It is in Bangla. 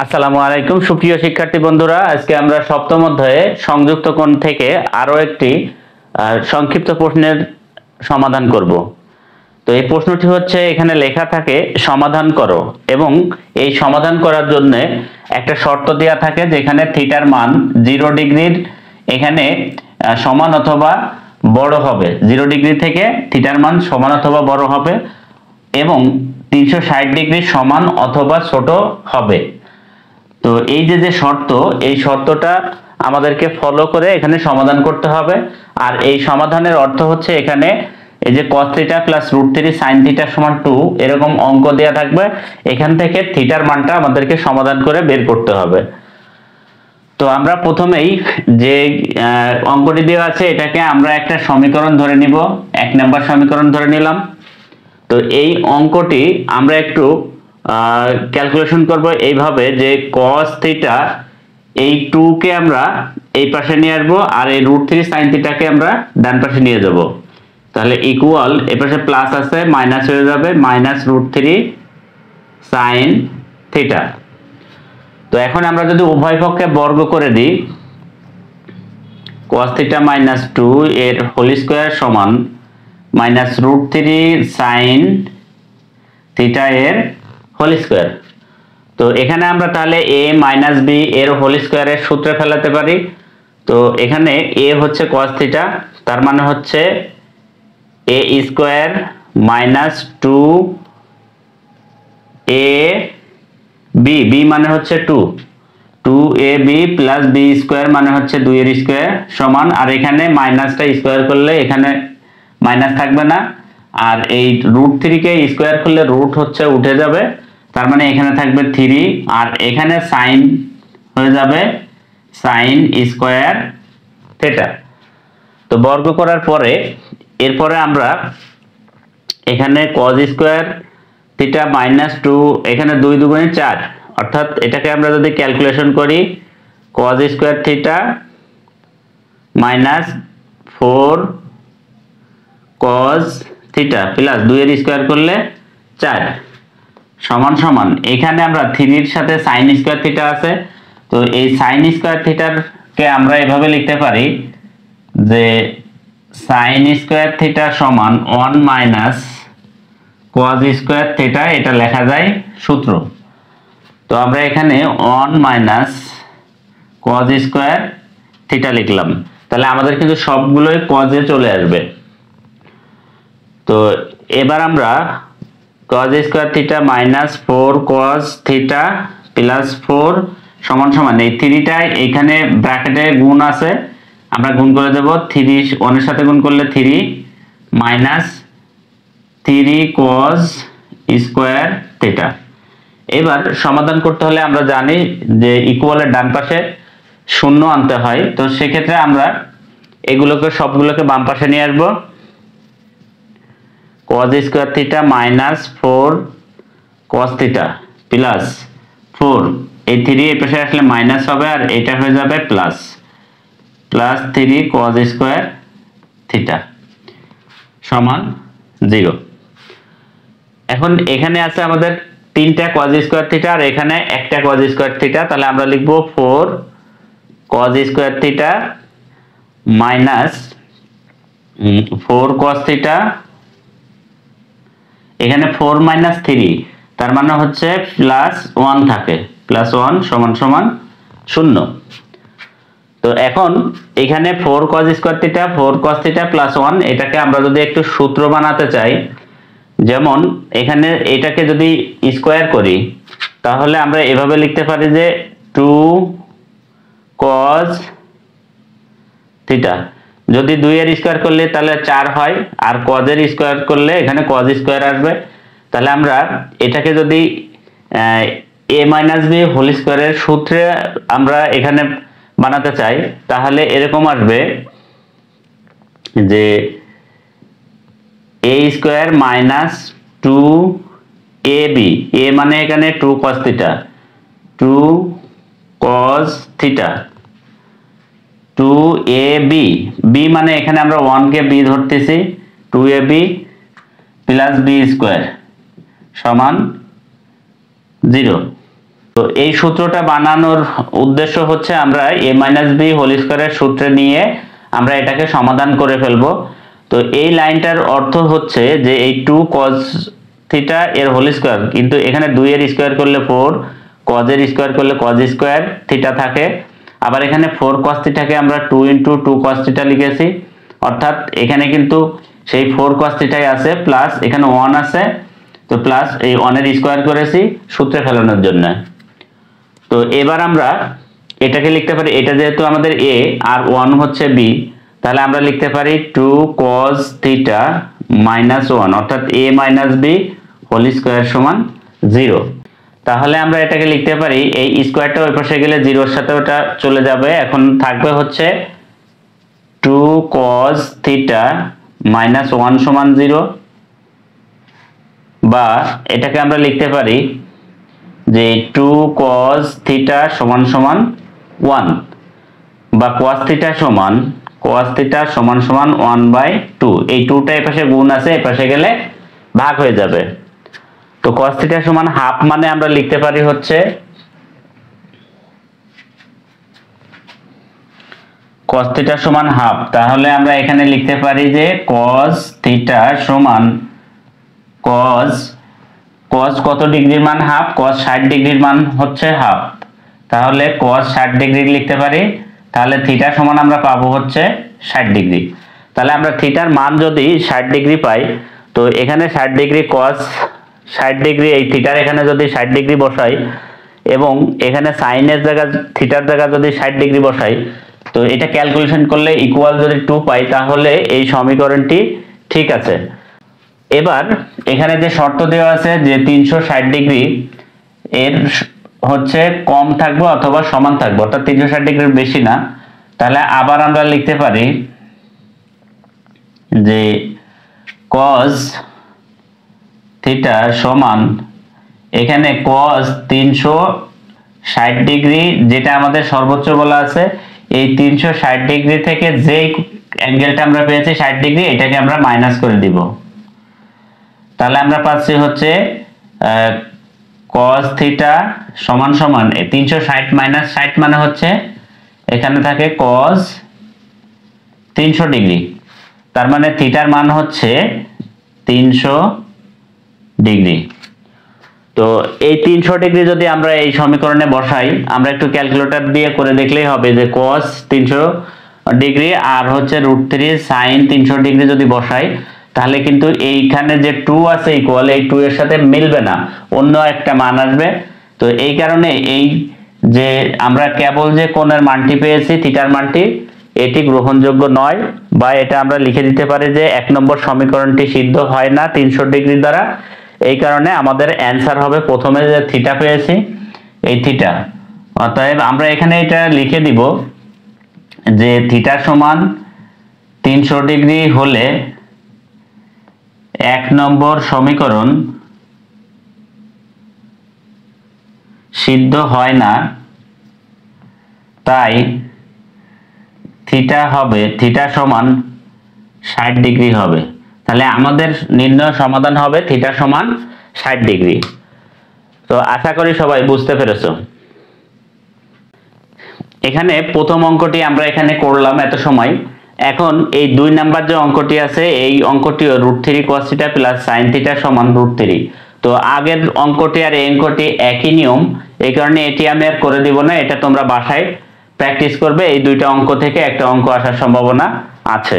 আসসালামু আলাইকুম সুপ্রিয় শিক্ষার্থী বন্ধুরা, আজকে আমরা সপ্তম অধ্যায়ে সংযুক্ত কোণ থেকে আরো একটি সংক্ষিপ্ত প্রশ্নের সমাধান করব। তো এই প্রশ্নটি হচ্ছে, এখানে লেখা থাকে সমাধান করো, এবং এই সমাধান করার জন্য একটা শর্ত দেওয়া থাকে যেখানে থিটার মান 0 ডিগ্রির এখানে সমান অথবা বড় হবে, 0 ডিগ্রি থেকে থিটার মান সমান অথবা বড় হবে, এবং 360 ডিগ্রি সমান অথবা ছোট হবে। তো এই যে শর্ত, এই শর্তটা আমাদেরকে ফলো করে এখানে সমাধান করতে হবে। আর এই সমাধানের অর্থ হচ্ছে, এখানে এই যে cos theta plus √3 sin theta সমান 2 এরকম অঙ্ক দেয়া থাকবে, এখান থেকে থিটার মানটা আমাদেরকে সমাধান করে বের করতে হবে। তো আমরা প্রথমেই যে অঙ্কটি দেওয়া আছে এটাকে আমরা একটা সমীকরণ ধরে নিব, 1 নম্বর সমীকরণ ধরে নিলাম। তো এই অঙ্কটি আমরা একটু ক্যালকুলেশন করব এইভাবে যে cos থিটা এই 2 কে আমরা এই পাশে নিয়ে আসবো, আর এই √3 sin থিটাকে আমরা ডান পাশে নিয়ে যাব। তাহলে ইকুয়াল এই পাশে প্লাস আছে, মাইনাস হয়ে যাবে, -√3 sin থিটা। তো এখন আমরা যদি উভয় পক্ষে বর্গ করে দিই, cos থিটা -2 এর হোল স্কয়ার সমান -√3 sin থিটা এর হোল স্কয়ার। তো এখানে আমরা তাহলে a - b এর হোল স্কয়ারের সূত্রে ফেলাতে পারি। তো এখানে a হচ্ছে cos থিটা, তার মানে হচ্ছে a square -2 a b, b মানে হচ্ছে 2ab প্লাস b স্কয়ার মানে হচ্ছে 2 এর স্কয়ার সমান, আর এখানে মাইনাসটা স্কয়ার করলে এখানে মাইনাস থাকবে না, আর এই √3 কে স্কয়ার করলে রুট হচ্ছে উঠে যাবে, তার মানে এখানে থাকবে 3, আর এখানে সাইন হয়ে যাবে সাইন স্কয়ার থিটা। তো বর্গ করার পরে এরপরে আমরা এখানে cos স্কয়ার থিটা -2, এখানে 2 2 4, অর্থাৎ এটাকে আমরা যদি ক্যালকুলেশন করি, cos square theta -4 cos theta plus 2 এর স্কয়ার করলে 4 সমান সমান, এখানে আমরা 3 এর সাথে sin স্কয়ার থিটা আছে, তো এই sin স্কয়ার থিটার কে আমরা এভাবে লিখতে পারি যে sin স্কয়ার থিটা সমান 1 - cos স্কয়ার থিটা, এটা লেখা যায় সূত্র। তো আমরা এখানে 1 - cos স্কয়ার থিটা লিখলাম, তাহলে আমাদের কিন্তু সবগুলোই cos এ চলে আসবে। তো এবার আমরা cos square theta -4 cos theta plus 4 সমান সমান, এই 3 টা এখানে ব্র্যাকেটে গুণ আছে, আমরা গুণ করে দেব, 3 1 এর সাথে গুণ করলে 3 -3 cos স্কয়ার থিটা। এবার সমাধান করতে হলে আমরা জানি যে ইকুয়ালের ডান পাশে শূন্য আনতে হয়, তো সেক্ষেত্রে আমরা এগুলোকে সবগুলোকে বাম পাশে নিয়ে আসবো। cos square theta -4 cos theta plus 4, এই 3 এই পাশে আসলে মাইনাস হবে, আর এটা হয়ে যাবে প্লাস 3 cos স্কয়ার থিটা সমান 0। এখন এখানে আছে আমাদের 3টা cos স্কয়ার থিটা, আর এখানে একটা cos স্কয়ার থিটা, তাহলে আমরা লিখব 4 cos square theta -4 cos theta, এখানে 4 - 3, তার মানে হচ্ছে +1 থাকে, +1 সমান সমান 0। তো এখন এখানে 4 cos square theta 4 cos theta +1, এটাকে আমরা যদি একটু সূত্র বানাতে চাই, যেমন এখানে এটাকে যদি স্কয়ার করি, তাহলে আমরা এভাবে লিখতে পারি যে 2 cos থিটা, যদি 2 এর স্কয়ার করলে তাহলে 4 হয়, আর cos এর স্কয়ার করলে এখানে cos স্কয়ার আসবে, তাহলে আমরা এটাকে যদি a - b হোল স্কয়ারের সূত্রে আমরা এখানে বানাতে চাই, তাহলে এরকম আসবে যে a স্কয়ার -2ab, a মানে এখানে 2 cos theta 2 cos theta 2ab, b মানে এখানে আমরা 1 কে b ধরতেছি, 2ab প্লাস b স্কয়ার সমান 0। তো এই সূত্রটা বানানোর উদ্দেশ্য হচ্ছে আমরা a মাইনাস বি হোল স্কয়ারের সূত্রে নিয়ে আমরা এটাকে সমাধান করে ফেলবো। তো এই লাইনটার অর্থ হচ্ছে যে এই 2 cos থিটা এর হোল স্কয়ার, কিন্তু এখানে 2 এর স্কয়ার করলে 4, cos এর স্কয়ার করলে cos স্কয়ার থিটা থাকে। আবার এখানে 4 cos থিটাকে আমরা 2 * 2 cos থিটা লিখেছি, অর্থাৎ এখানে কিন্তু সেই 4 cos থিটাই আছে, প্লাস এখানে 1 আছে, তো প্লাস এই 1 এর স্কয়ার করেছি সূত্রে ফেলানোর জন্য। তো এবার আমরা এটাকে লিখতে পারি, এটা যেহেতু আমাদের a আর 1 হচ্ছে b, তাহলে আমরা লিখতে পারি 2 cos থিটা মাইনাস 1, অর্থাৎ a minus b whole square সমান 0। তাহলে আমরা এটাকে লিখতে পারি, এই স্কয়ারটা ওই পাশে গেলে 0 এর সাথে ওটা চলে যাবে, এখন থাকবে হচ্ছে 2 cos থিটা মাইনাস 1 সমান 0, বা এটাকে আমরা লিখতে পারি যে 2 cos থিটা সমান সমান 1, বা cos থিটা সমান 1/2। এই 2টা এই পাশে গুণ আছে, এই পাশে গেলে ভাগ হয়ে যাবে। তো cos থিটা সমান হাফ, মানে আমরা লিখতে পারি হচ্ছে cos থিটা সমান হাফ। তাহলে আমরা এখানে লিখতে পারি যে cos থিটা সমান cos কত ডিগ্রির মান হাফ, cos 60 ডিগ্রির মান হচ্ছে হাফ, তাহলে cos 60 ডিগ্রি লিখতে পারি। তাহলে থিটা সমান আমরা পাবো হচ্ছে 60 ডিগ্রি। তাহলে আমরা থিটার মান যদি 60 ডিগ্রি পাই, তো এখানে 60 ডিগ্রি cos 60 ডিগ্রি, এই থিটার এখানে যদি 60 ডিগ্রি বসাই এবং এখানে সাইনের জায়গা থিটার জায়গা যদি 60 ডিগ্রি বসাই, তো এটা ক্যালকুলেশন করলে ইকুয়াল যদি 2 পাই, তাহলে এই সমীকরণটি ঠিক আছে। এবার এখানে যে শর্ত দেওয়া আছে যে 360 ডিগ্রি এর হচ্ছে কম থাকবে অথবা সমান থাকবে, অর্থাৎ 360 ডিগ্রির বেশি না, তাহলে আবার আমরা লিখতে পারি যে cos থিটা সমান, এখানে cos 360 ডিগ্রি যেটা আমাদের সর্বোচ্চ বলা আছে, এই 360 ডিগ্রি থেকে যে অ্যাঙ্গেলটা আমরা পেয়েছি 60 ডিগ্রি, এটাকে আমরা মাইনাস করে দিব। তাহলে আমরা পাচ্ছি হচ্ছে cos থিটা সমান 360 মাইনাস 60 মানে হচ্ছে এখানে থাকে cos 300 ডিগ্রি, তার মানে থিটার মান হচ্ছে 300 ডিগ্রি। তো এই 300 ডিগ্রি যদি আমরা এই সমীকরণে বসাই, আমরা একটু ক্যালকুলেটর দিয়ে করে দেখলেই হবে যে cos 300 ডিগ্রি আর হচ্ছে √3 sin 300 ডিগ্রি যদি বসাই, তাহলে কিন্তু এইখানে যে 2 আছে ইকুয়াল, এই 2 এর সাথে মিলবে না, অন্য একটা মান আসবে। তো এই কারণে এই যে আমরা কেবল যে কোণের মানটি পেয়েছি থিটার মানটি, এটি গ্রহণযোগ্য নয়, বা এটা আমরা লিখে দিতে পারি যে 1 নম্বর সমীকরণটি সিদ্ধ হয় না 300 ডিগ্রি দ্বারা। এই কারণে আমাদের অ্যান্সার হবে প্রথমে যে থিটা পেয়েছি এই থিটা। অতএব আমরা এখানে এটা লিখে দিব যে থিটা সমান 300 ডিগ্রি হলে 1 নম্বর সমীকরণ সিদ্ধ হয় না, তাই থিটা সমান 60 ডিগ্রি হবে। তাহলে আমাদের নির্ণয় সমাধান হবে থিটা সমান 60 ডিগ্রি। তো আশা করি সবাই বুঝতে পেরেছো। এখানে প্রথম অঙ্কটি আমরা এখানে করলাম এত সময়। এখন এই 2 নাম্বার যে অঙ্কটি আছে, এই অঙ্কটিও √3 cos theta plus sin theta সমান √3। তো আগের অঙ্কটি আর এই অঙ্কটি একই নিয়ম, এই কারণে এটি আমি আর করে দিব না, এটা তোমরা বাসায় প্র্যাকটিস করবে। এই 2টা অঙ্ক থেকে একটা অঙ্ক আসার সম্ভাবনা আছে।